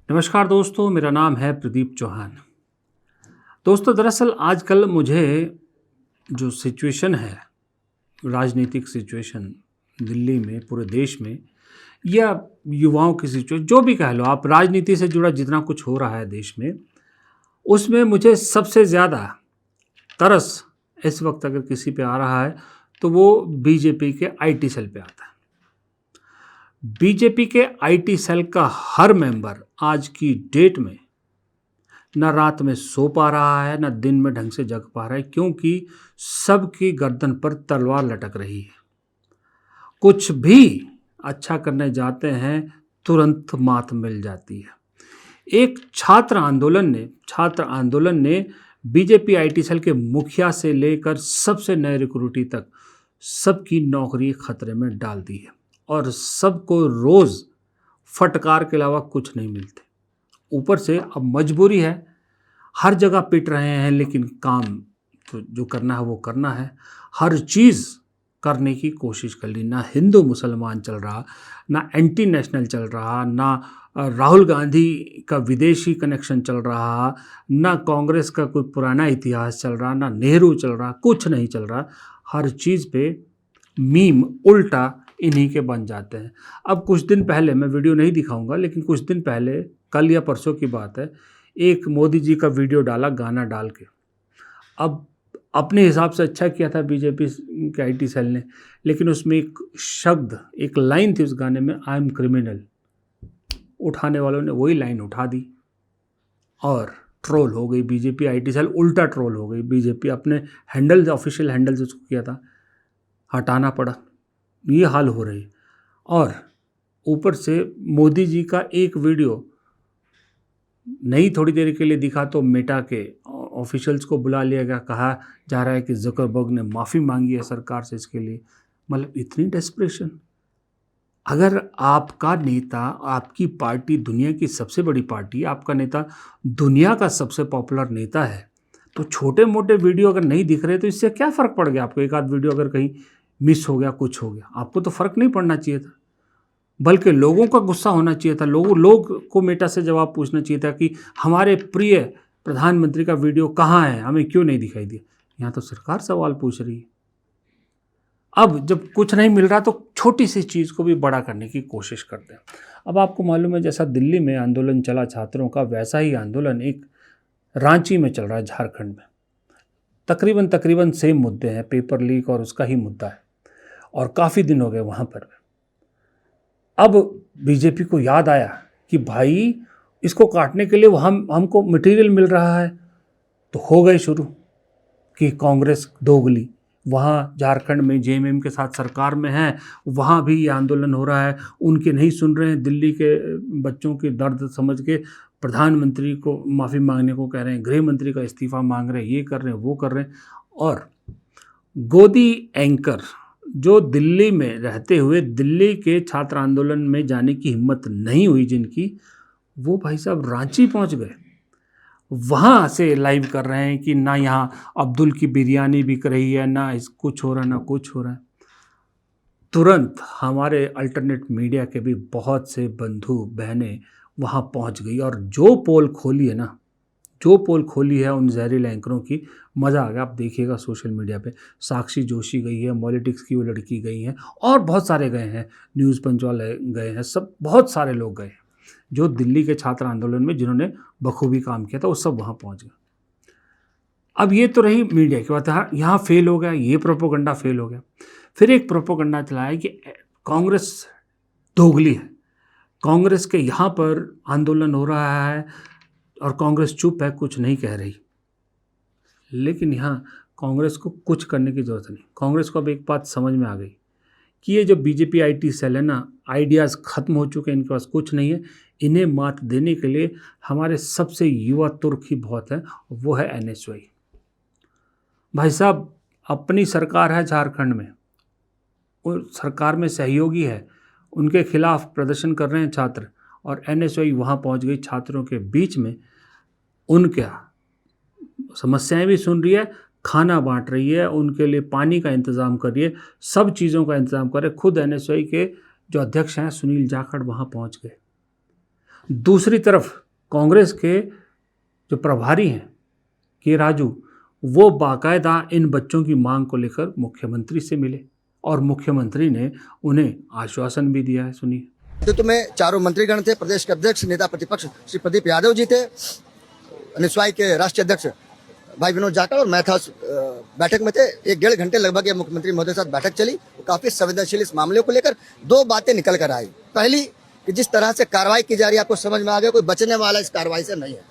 नमस्कार दोस्तों, मेरा नाम है प्रदीप चौहान। दोस्तों, दरअसल आजकल मुझे जो सिचुएशन है, राजनीतिक सिचुएशन दिल्ली में, पूरे देश में, या युवाओं की सिचुएशन, जो भी कह लो आप, राजनीति से जुड़ा जितना कुछ हो रहा है देश में, उसमें मुझे सबसे ज़्यादा तरस इस वक्त अगर किसी पे आ रहा है तो वो बीजेपी के आईटी सेल पे आता है। बीजेपी के आईटी सेल का हर मेंबर आज की डेट में ना रात में सो पा रहा है, ना दिन में ढंग से जग पा रहा है, क्योंकि सबकी गर्दन पर तलवार लटक रही है। कुछ भी अच्छा करने जाते हैं, तुरंत मात मिल जाती है। एक छात्र आंदोलन ने बीजेपी आईटी सेल के मुखिया से लेकर सबसे नए रिक्रूटी तक सबकी नौकरी खतरे में डाल दी है, और सबको रोज़ फटकार के अलावा कुछ नहीं मिलते। ऊपर से अब मजबूरी है, हर जगह पिट रहे हैं, लेकिन काम तो जो करना है वो करना है। हर चीज़ करने की कोशिश कर ली, ना हिंदू मुसलमान चल रहा, ना एंटी नेशनल चल रहा, ना राहुल गांधी का विदेशी कनेक्शन चल रहा, ना कांग्रेस का कोई पुराना इतिहास चल रहा, ना नेहरू चल रहा, कुछ नहीं चल रहा। हर चीज़ पे मीम उल्टा इन्हीं के बन जाते हैं। अब कुछ दिन पहले, मैं वीडियो नहीं दिखाऊंगा, लेकिन कुछ दिन पहले, कल या परसों की बात है, एक मोदी जी का वीडियो डाला गाना डाल के। अब अपने हिसाब से अच्छा किया था बीजेपी के आईटी सेल ने, लेकिन उसमें एक शब्द, एक लाइन थी उस गाने में, आई एम क्रिमिनल। उठाने वालों ने वही लाइन उठा दी और ट्रोल हो गई बीजेपी आईटी सेल, उल्टा ट्रोल हो गई बीजेपी। अपने हैंडल, ऑफिशियल हैंडल जो उसको किया था, हटाना पड़ा। ये हाल हो रही है। और ऊपर से मोदी जी का एक वीडियो नहीं थोड़ी देर के लिए दिखा तो मेटा के ऑफिशियल्स को बुला लिया गया, कहा जा रहा है कि ज़ुकरबर्ग ने माफ़ी मांगी है सरकार से इसके लिए। मतलब इतनी डेस्परेशन। अगर आपका नेता, आपकी पार्टी दुनिया की सबसे बड़ी पार्टी, आपका नेता दुनिया का सबसे पॉपुलर नेता है, तो छोटे मोटे वीडियो अगर नहीं दिख रहे तो इससे क्या फ़र्क पड़ गया आपको? एक आध वीडियो अगर कहीं मिस हो गया, कुछ हो गया, आपको तो फ़र्क नहीं पड़ना चाहिए था, बल्कि लोगों का गुस्सा होना चाहिए था। लोग को मेटा से जवाब पूछना चाहिए था कि हमारे प्रिय प्रधानमंत्री का वीडियो कहाँ है, हमें क्यों नहीं दिखाई दिया। यहाँ तो सरकार सवाल पूछ रही है। अब जब कुछ नहीं मिल रहा तो छोटी सी चीज़ को भी बड़ा करने की कोशिश करते हैं। अब आपको मालूम है, जैसा दिल्ली में आंदोलन चला छात्रों का, वैसा ही आंदोलन एक रांची में चल रहा है, झारखंड में। तकरीबन सेम मुद्दे हैं, पेपर लीक और उसका ही मुद्दा है, और काफ़ी दिन हो गए वहाँ पर। अब बीजेपी को याद आया कि भाई इसको काटने के लिए हमको मटेरियल मिल रहा है, तो हो गए शुरू कि कांग्रेस दोगली। वहाँ झारखंड में जेएमएम के साथ सरकार में है, वहाँ भी ये आंदोलन हो रहा है, उनके नहीं सुन रहे हैं, दिल्ली के बच्चों के दर्द समझ के प्रधानमंत्री को माफ़ी मांगने को कह रहे हैं, गृह मंत्री का इस्तीफा मांग रहे हैं, ये कर रहे हैं, वो कर रहे हैं। और गोदी एंकर जो दिल्ली में रहते हुए दिल्ली के छात्र आंदोलन में जाने की हिम्मत नहीं हुई जिनकी, वो भाई साहब रांची पहुंच गए, वहाँ से लाइव कर रहे हैं कि ना यहाँ अब्दुल की बिरयानी बिक रही है, ना इस कुछ हो रहा है, ना कुछ हो रहा है। तुरंत हमारे अल्टरनेट मीडिया के भी बहुत से बंधु बहनें वहाँ पहुँच गई, और जो पोल खोली है ना, जो पोल खोली है उन जहरीले एंकरों की, मज़ा आ गया। आप देखिएगा सोशल मीडिया पे, साक्षी जोशी गई है, पॉलिटिक्स की वो लड़की गई हैं, और बहुत सारे गए हैं, न्यूज़ पंच वाले गए हैं, सब बहुत सारे लोग गए हैं जो दिल्ली के छात्र आंदोलन में जिन्होंने बखूबी काम किया था, वो सब वहाँ पहुँच गए। अब ये तो रही मीडिया की बात, यहाँ फेल हो गया, ये प्रोपोगंडा फेल हो गया। फिर एक प्रोपोगंडा चलाया कि कांग्रेस दोगली है, कांग्रेस के यहाँ पर आंदोलन हो रहा है और कांग्रेस चुप है, कुछ नहीं कह रही। लेकिन यहाँ कांग्रेस को कुछ करने की ज़रूरत नहीं। कांग्रेस को अब एक बात समझ में आ गई कि ये जो बीजेपी आईटी सेल है ना, आइडियाज़ ख़त्म हो चुके हैं, इनके पास कुछ नहीं है। इन्हें मात देने के लिए हमारे सबसे युवा तुर्क ही बहुत है, वो है एनएसवाई। भाई साहब, अपनी सरकार है झारखंड में, वो सरकार में सहयोगी है, उनके खिलाफ प्रदर्शन कर रहे हैं छात्र, और एनएसवाई वहाँ पहुँच गई छात्रों के बीच में, उनके समस्याएं भी सुन रही है, खाना बांट रही है, उनके लिए पानी का इंतज़ाम कर रही है, सब चीज़ों का इंतज़ाम कर रहे। खुद एनएसवाई के जो अध्यक्ष हैं सुनील जाखड़ वहाँ पहुँच गए। दूसरी तरफ कांग्रेस के जो प्रभारी हैं के राजू, वो बाकायदा इन बच्चों की मांग को लेकर मुख्यमंत्री से मिले और मुख्यमंत्री ने उन्हें आश्वासन भी दिया है। सुनिए। नेतृत्व में चारों मंत्रीगण थे। प्रदेश के अध्यक्ष नेता प्रतिपक्ष श्री प्रदीप यादव जी थे, निस्वाई के राष्ट्रीय अध्यक्ष भाई विनोद जाटव और मैं था उस बैठक में थे। 1-1.5 घंटे लगभग ये मुख्यमंत्री महोदय के साथ बैठक चली। काफी संवेदनशील इस मामले को लेकर 2 बातें निकल कर आई। पहली कि जिस तरह से कार्रवाई की जा रही है, आपको समझ में आ गया कोई बचने वाला इस कार्रवाई से नहीं है।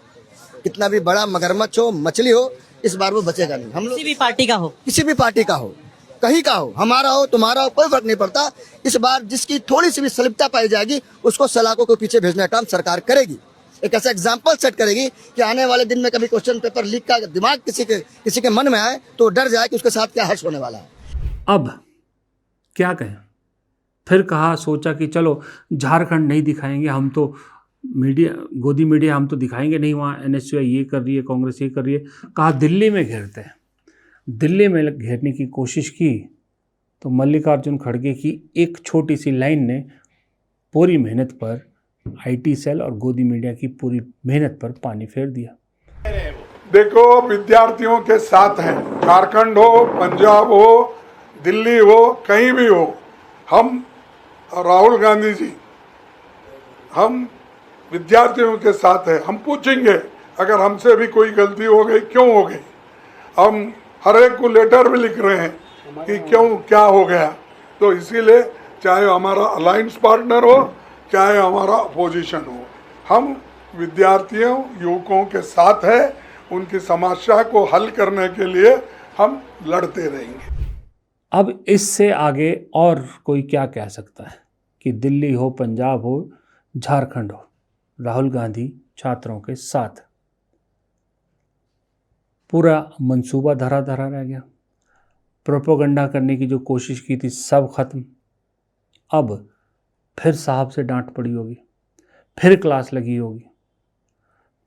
कितना भी बड़ा मगरमच्छ हो, मछली हो, इस बार वो बचेगा नहीं। हम लोग किसी भी पार्टी का हो, किसी भी पार्टी का हो, कहीं का हो, हमारा हो, तुम्हारा हो, कोई फर्क नहीं पड़ता। इस बार जिसकी थोड़ी सी भी सलिप्तता पाई जाएगी उसको सलाखों के पीछे भेजने का काम सरकार करेगी। एक ऐसा एग्जाम्पल सेट करेगी कि आने वाले दिन में कभी क्वेश्चन पेपर लीक का दिमाग किसी के मन में आए तो डर जाए कि उसके साथ क्या हर्ष होने वाला है। अब क्या कहें, फिर कहा सोचा कि चलो झारखंड नहीं दिखाएंगे, हम तो मीडिया, गोदी मीडिया हम तो दिखाएंगे नहीं, वहाँ एनएसयूआई ये कर रही है, कांग्रेस ये कर रही है। कहा दिल्ली में घेरते हैं। दिल्ली में घेरने की कोशिश की तो मल्लिकार्जुन खड़गे की एक छोटी सी लाइन ने पूरी मेहनत पर, आईटी सेल और गोदी मीडिया की पूरी मेहनत पर पानी फेर दिया। देखो, विद्यार्थियों के साथ हैं, झारखंड हो, पंजाब हो, दिल्ली हो, कहीं भी हो, हम राहुल गांधी जी, हम विद्यार्थियों के साथ हैं। हम पूछेंगे अगर हमसे भी कोई गलती हो गई, क्यों हो गई। हम हर एक को लेटर भी लिख रहे हैं कि क्यों, क्या हो गया। तो इसीलिए चाहे हमारा अलायंस पार्टनर हो, चाहे हमारा अपोजिशन हो, हम विद्यार्थियों, युवकों के साथ हैं। उनकी समस्या को हल करने के लिए हम लड़ते रहेंगे। अब इससे आगे और कोई क्या कह सकता है कि दिल्ली हो, पंजाब हो, झारखंड हो, राहुल गांधी छात्रों के साथ। पूरा मंसूबा धरा धरा रह गया। प्रोपोगंडा करने की जो कोशिश की थी सब खत्म। अब फिर साहब से डांट पड़ी होगी, फिर क्लास लगी होगी,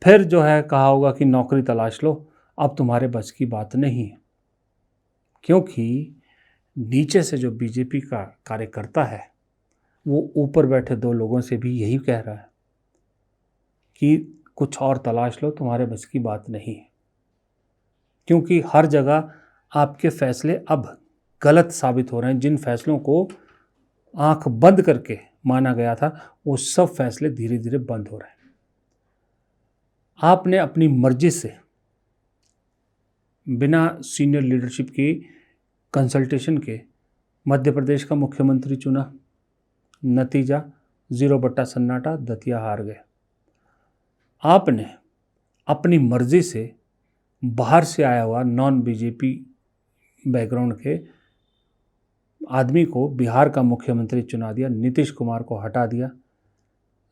फिर जो है कहा होगा कि नौकरी तलाश लो, अब तुम्हारे बस की बात नहीं है। क्योंकि नीचे से जो बीजेपी का कार्यकर्ता है वो ऊपर बैठे 2 लोगों से भी यही कह रहा है कि कुछ और तलाश लो, तुम्हारे बस की बात नहीं है। क्योंकि हर जगह आपके फैसले अब गलत साबित हो रहे हैं। जिन फैसलों को आंख बंद करके माना गया था वो सब फैसले धीरे धीरे बंद हो रहे हैं। आपने अपनी मर्जी से बिना सीनियर लीडरशिप की कंसल्टेशन के मध्य प्रदेश का मुख्यमंत्री चुना। नतीजा 0 बट्टा सन्नाटा, दतिया हार गए। आपने अपनी मर्जी से बाहर से आया हुआ नॉन बीजेपी बैकग्राउंड के आदमी को बिहार का मुख्यमंत्री चुना दिया। नीतीश कुमार को हटा दिया।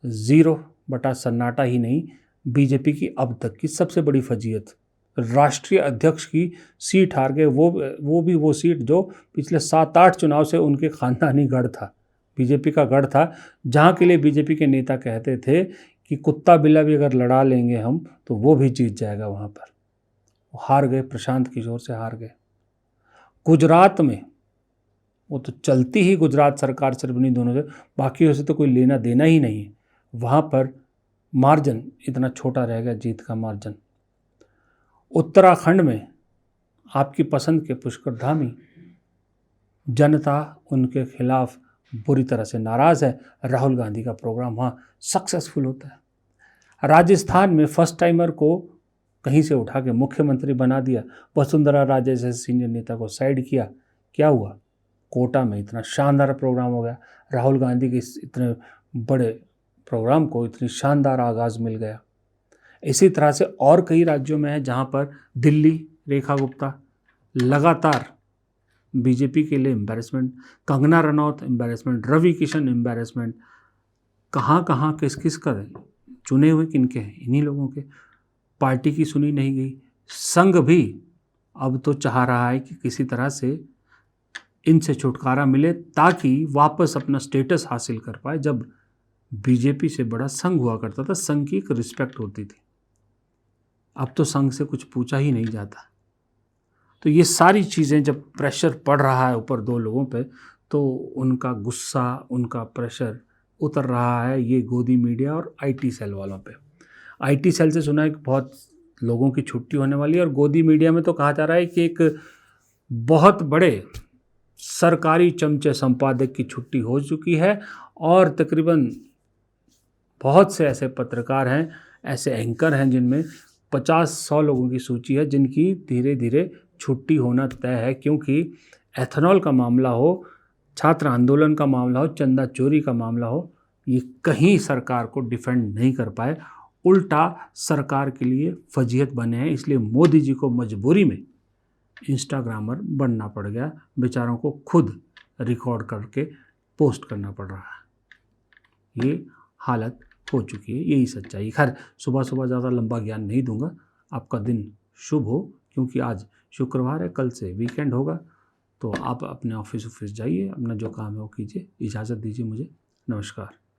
0 बटा सन्नाटा ही नहीं, बीजेपी की अब तक की सबसे बड़ी फजीयत, राष्ट्रीय अध्यक्ष की सीट हार गए। वो भी वो सीट जो पिछले 7-8 चुनाव से उनके खानदानी गढ़ था, बीजेपी का गढ़ था, जहाँ के लिए बीजेपी के नेता कहते थे कि कुत्ता बिल्ला भी अगर लड़ा लेंगे हम तो वो भी जीत जाएगा। वहाँ पर वो हार गए, प्रशांत किशोर से हार गए। गुजरात में वो तो चलती ही गुजरात सरकार सिर्फ इन्हीं दोनों से, बाकी से तो कोई लेना देना ही नहीं है। वहाँ पर मार्जिन इतना छोटा रह गया, जीत का मार्जिन। उत्तराखंड में आपकी पसंद के पुष्कर धामी, जनता उनके खिलाफ बुरी तरह से नाराज़ है। राहुल गांधी का प्रोग्राम वहाँ सक्सेसफुल होता है। राजस्थान में फर्स्ट टाइमर को कहीं से उठा के मुख्यमंत्री बना दिया। वसुंधरा राजे जैसे सीनियर नेता को साइड किया। क्या हुआ? कोटा में इतना शानदार प्रोग्राम हो गया। राहुल गांधी के इस इतने बड़े प्रोग्राम को इतनी शानदार आगाज़ मिल गया। इसी तरह से और कई राज्यों में है जहाँ पर दिल्ली, रेखा गुप्ता लगातार बीजेपी के लिए embarrassment, Kangana Ranaut embarrassment, Ravi Kishan embarrassment. कहाँ कहाँ किस किस का चुने हुए किनके हैं? इन्हीं लोगों के। पार्टी की सुनी नहीं गई। संघ भी अब तो चाह रहा है कि किसी तरह से इनसे छुटकारा मिले ताकि वापस अपना स्टेटस हासिल कर पाए। जब बीजेपी से बड़ा संघ हुआ करता था, संघ की एक रिस्पेक्ट होती थी। अब तो संघ से कुछ पूछा ही नहीं जाता। तो ये सारी चीज़ें जब प्रेशर पड़ रहा है ऊपर 2 लोगों पे, तो उनका गुस्सा, उनका प्रेशर उतर रहा है ये गोदी मीडिया और आईटी सेल वालों पे। आईटी सेल से सुना है कि बहुत लोगों की छुट्टी होने वाली है, और गोदी मीडिया में तो कहा जा रहा है कि एक बहुत बड़े सरकारी चमचे संपादक की छुट्टी हो चुकी है, और तकरीबन बहुत से ऐसे पत्रकार हैं, ऐसे एंकर हैं जिनमें 50-100 लोगों की सूची है जिनकी धीरे धीरे छुट्टी होना तय है, क्योंकि एथेनॉल का मामला हो, छात्र आंदोलन का मामला हो, चंदा चोरी का मामला हो, ये कहीं सरकार को डिफेंड नहीं कर पाए, उल्टा सरकार के लिए फजीहत बने हैं। इसलिए मोदी जी को मजबूरी में इंस्टाग्रामर बनना पड़ गया, बेचारों को खुद रिकॉर्ड करके पोस्ट करना पड़ रहा है। ये हालत हो चुकी है, यही सच्चाई। खैर, सुबह सुबह ज़्यादा लंबा ज्ञान नहीं दूंगा। आपका दिन शुभ हो, क्योंकि आज शुक्रवार है, कल से वीकेंड होगा। तो आप अपने ऑफिस जाइए, अपना जो काम है वो कीजिए। इजाज़त दीजिए मुझे। नमस्कार।